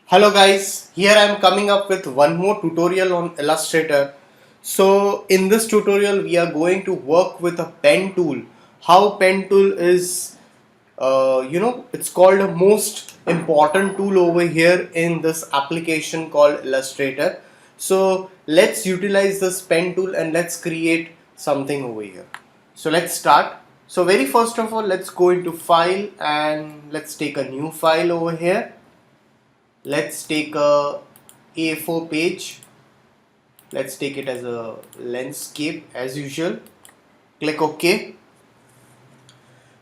Hello guys, here I am coming up with one more tutorial on Illustrator. So in this tutorial we are going to work with a pen tool. How pen tool is, it's called a most important tool over here in this application called Illustrator. So let's utilize this pen tool and let's create something over here. So let's start. So very first of all, let's go into file and let's take a new file over here. Let's take a A4 page. Let's take it as a landscape as usual. Click OK.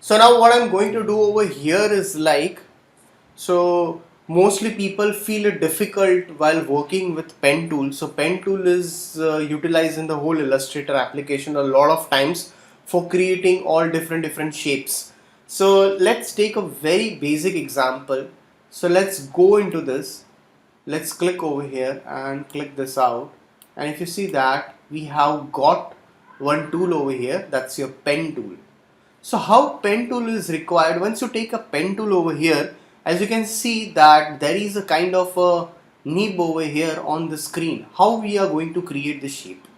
So now what I'm going to do over here is so mostly people feel it difficult while working with pen tool. So pen tool is utilized in the whole Illustrator application a lot of times for creating all different shapes. So let's take a very basic example. So let's go into this. Let's click over here and click this out, and if you see that we have got one tool over here, that's your pen tool. So how pen tool is required? Once you take a pen tool over here, as you can see that there is a kind of a nib over here on the screen. How we are going to create the shape?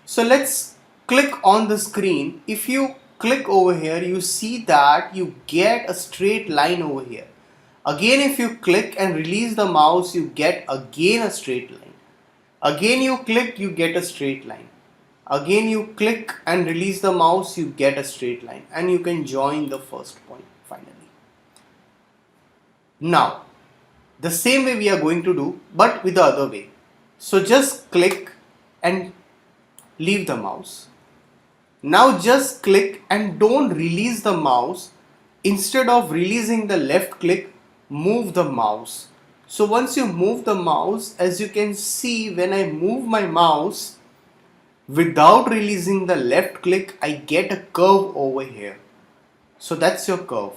So let's click on the screen. If you click over here, you see that you get a straight line over here. Again, if you click and release the mouse, you get again a straight line. Again you click, you get a straight line. Again you click and release the mouse, you get a straight line, and you can join the first point finally. Now the same way we are going to do, but with the other way. So just click and leave the mouse. Now just click and don't release the mouse. Instead of releasing the left click, move the mouse. So once you move the mouse, as you can see, when I move my mouse without releasing the left click, I get a curve over here. So that's your curve.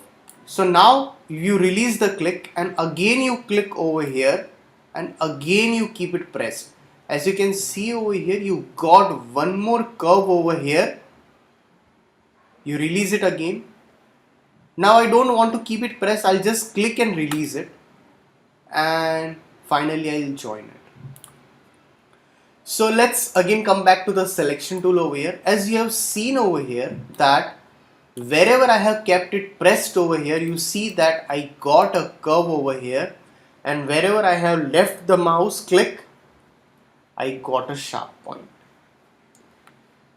So now you release the click and again you click over here and again you keep it pressed. As you can see over here, you got one more curve over here. You release it again. Now I don't want to keep it pressed, I'll just click and release it, and finally I'll join it. So let's again come back to the selection tool over here. As you have seen over here that wherever I have kept it pressed over here, you see that I got a curve over here, and wherever I have left the mouse click, I got a sharp point.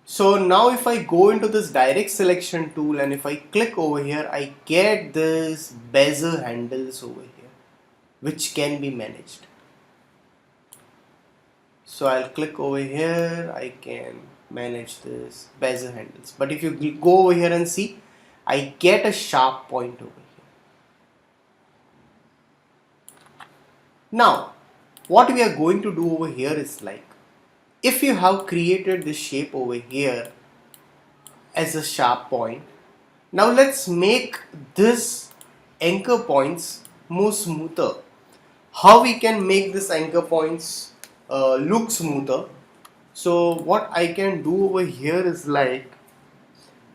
So now if I go into this direct selection tool and if I click over here, I get this bezier handles over here which can be managed. So I'll click over here, I can manage this bezier handles. But if you go over here and see, I get a sharp point over here. Now what we are going to do over here is if you have created this shape over here as a sharp point, now let's make this anchor points more smoother. How we can make this anchor points look smoother? So what I can do over here is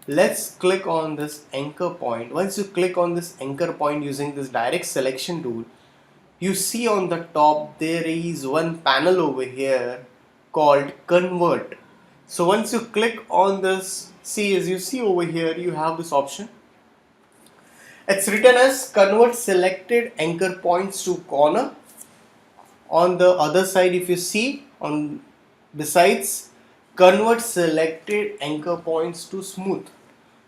let's click on this anchor point. Once you click on this anchor point using this direct selection tool, you see on the top there is one panel over here called convert. So once you click on this, see, as you see over here, you have this option. It's written as convert selected anchor points to corner. On the other side, if you see, on besides convert selected anchor points to smooth.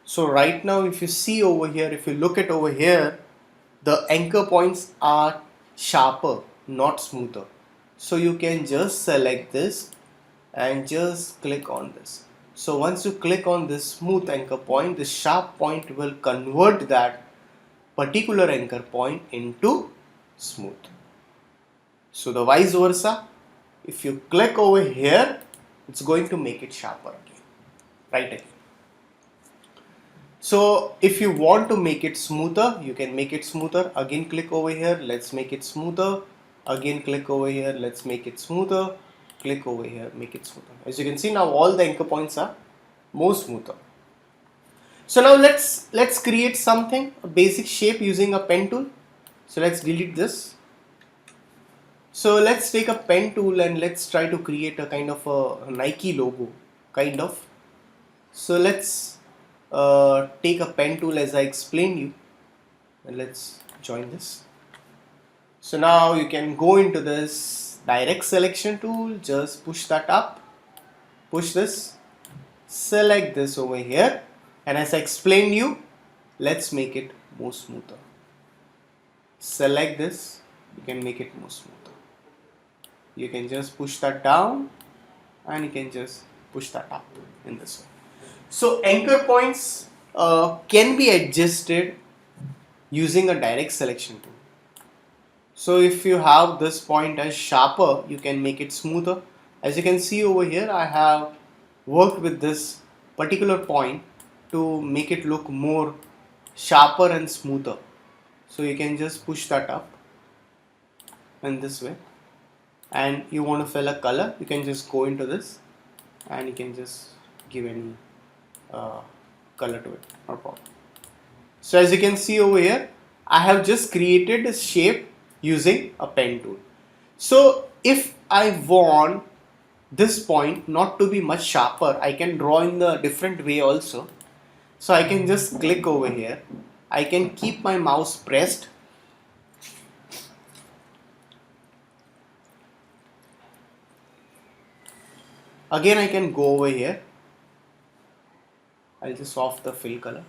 So right now if you see over here, if you look at over here, the anchor points are sharper, not smoother. So you can just select this and just click on this. So once you click on this smooth anchor point, the sharp point will convert that particular anchor point into smooth. So the vice versa, if you click over here, it's going to make it sharper again, right again. So if you want to make it smoother, you can make it smoother. Again click over here, let's make it smoother. Again click over here, let's make it smoother. Click over here, make it smoother. As you can see, now all the anchor points are more smoother. So now let's create something, a basic shape using a pen tool. So let's delete this. So let's take a pen tool and let's try to create a kind of a Nike logo, kind of. So let's take a pen tool as I explained you, and let's join this. So now you can go into this direct selection tool, just push that up, push this, select this over here, and as I explained you, let's make it more smoother. Select this, you can make it more smoother. You can just push that down and you can just push that up in this way. So anchor points can be adjusted using a direct selection tool. So if you have this point as sharper, you can make it smoother. As you can see over here, I have worked with this particular point to make it look more sharper and smoother. So you can just push that up in this way. And you want to fill a color, you can just go into this and you can just give any color to it, no problem. So as you can see over here, I have just created a shape using a pen tool. So if I want this point not to be much sharper, I can draw in the different way also. So I can just click over here, I can keep my mouse pressed. Again I can go over here, I'll just off the fill color.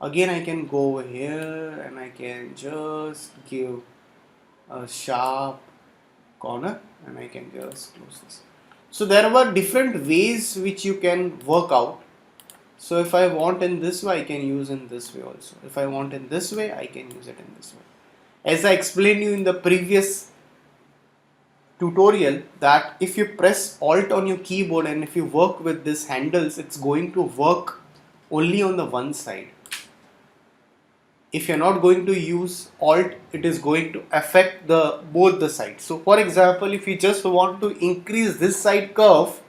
Again I can go over here and I can just give a sharp corner and I can just close this. So there were different ways which you can work out. So if I want in this way, I can use in this way also. If I want in this way, I can use it in this way. As I explained you in the previous tutorial, that if you press Alt on your keyboard and if you work with these handles, it's going to work only on the one side. If you're not going to use Alt, it is going to affect both the sides. So for example, if you just want to increase this side curve,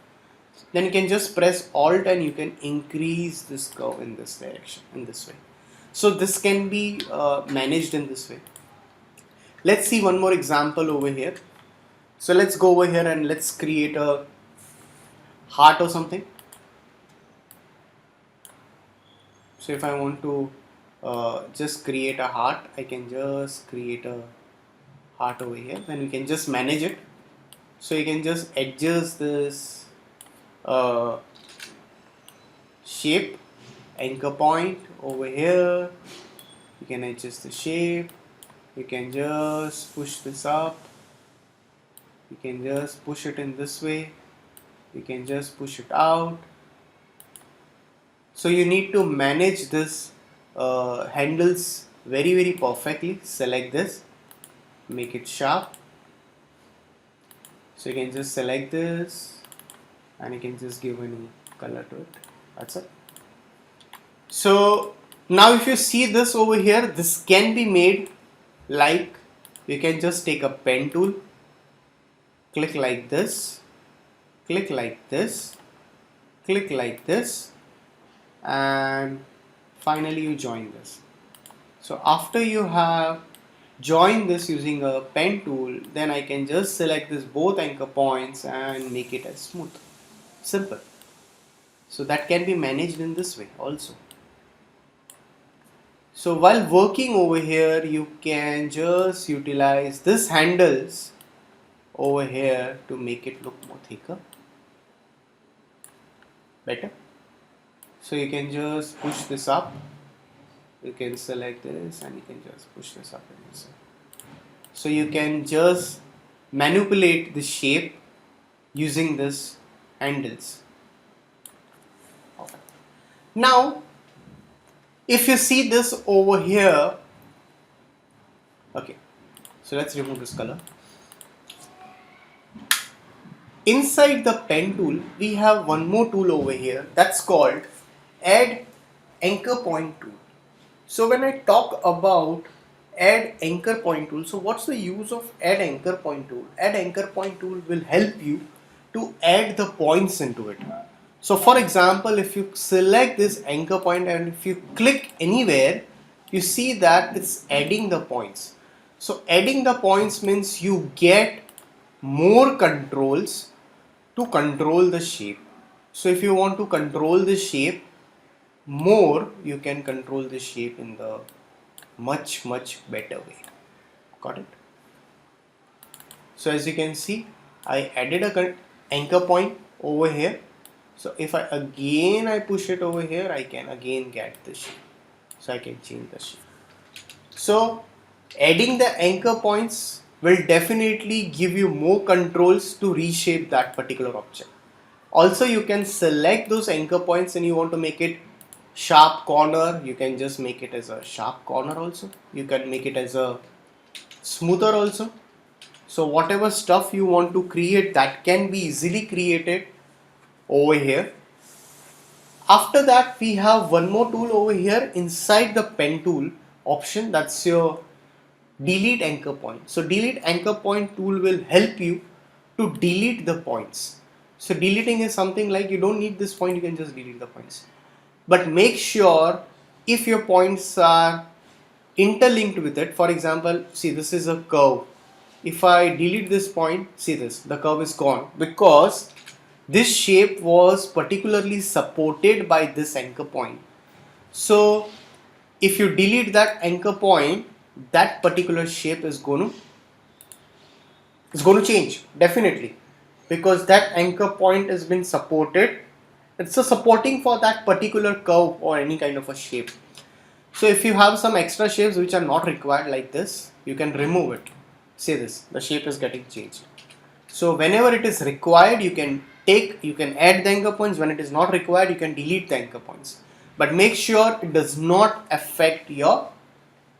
then you can just press Alt and you can increase this curve in this direction, in this way. So this can be managed in this way. Let's see one more example over here. So let's go over here and let's create a heart or something. So if I want to just create a heart, I can just create a heart over here, then we can just manage it. So you can just adjust this shape, anchor point over here, you can adjust the shape, you can just push this up, you can just push it in this way, you can just push it out. So you need to manage this handles very perfectly. Select this, make it sharp. So you can just select this and you can just give any color to it. That's it. So now if you see this over here, this can be made like, you can just take a pen tool, click like this, click like this, click like this, and finally you join this. So after you have joined this using a pen tool, then I can just select this both anchor points and make it as smooth. Simple. So that can be managed in this way also. So while working over here, you can just utilize this handles over here to make it look more thicker, better. So you can just push this up, you can select this and you can just push this up and this. So you can just manipulate the shape using this handles. Okay. Now if you see this over here, okay, so let's remove this color. Inside the pen tool, we have one more tool over here that's called Add Anchor Point tool. So when I talk about Add Anchor Point tool, so what's the use of Add Anchor Point tool? Add Anchor Point tool will help you to add the points into it. So for example, if you select this anchor point and if you click anywhere, you see that it's adding the points. So adding the points means you get more controls to control the shape. So if you want to control the shape more, you can control the shape in the much better way. Got it? So as you can see, I added a anchor point over here. So if I push it over here, I can again get the shape. So I can change the shape. So adding the anchor points will definitely give you more controls to reshape that particular object. Also, you can select those anchor points and you want to make it sharp corner, you can just make it as a sharp corner also. You can make it as a smoother also. So whatever stuff you want to create, that can be easily created over here. After that, we have one more tool over here inside the pen tool option, that's your delete anchor point. So delete anchor point tool will help you to delete the points. So deleting is something like you don't need this point, you can just delete the points. But make sure if your points are interlinked with it. For example, see, this is a curve. If I delete this point, see this, the curve is gone because this shape was particularly supported by this anchor point. So if you delete that anchor point, that particular shape is going to change definitely, because that anchor point has been supported. It's a supporting for that particular curve or any kind of a shape. So if you have some extra shapes which are not required like this, you can remove it. See this, the shape is getting changed. So whenever it is required, you can add the anchor points. When it is not required, you can delete the anchor points. But make sure it does not affect your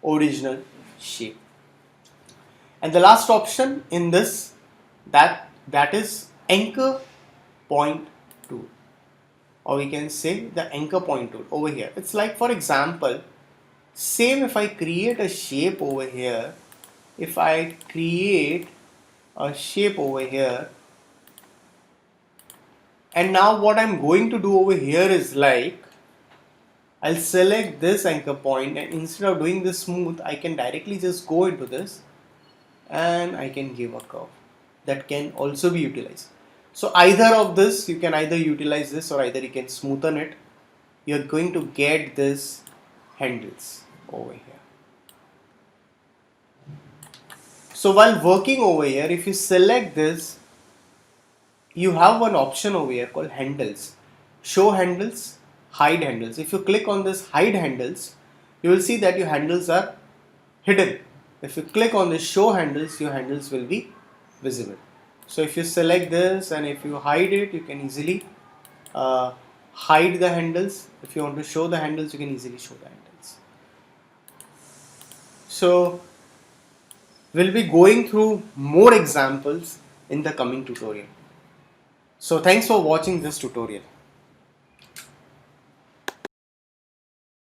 original shape. And the last option in this, that is anchor point tool, or we can say the anchor point tool over here. It's like, for example, same if I create a shape over here, if I create a shape over here, and now what I'm going to do over here is like, I'll select this anchor point, and instead of doing this smooth, I can directly just go into this and I can give a curve that can also be utilized. So either of this, you can either utilize this or either you can smoothen it. You're going to get this handles over here. So while working over here, if you select this, you have one option over here called handles. Show handles, hide handles. If you click on this hide handles, you will see that your handles are hidden. If you click on this show handles, your handles will be visible. So if you select this and if you hide it, you can easily hide the handles. If you want to show the handles, you can easily show the handles. So we'll be going through more examples in the coming tutorial. So thanks for watching this tutorial.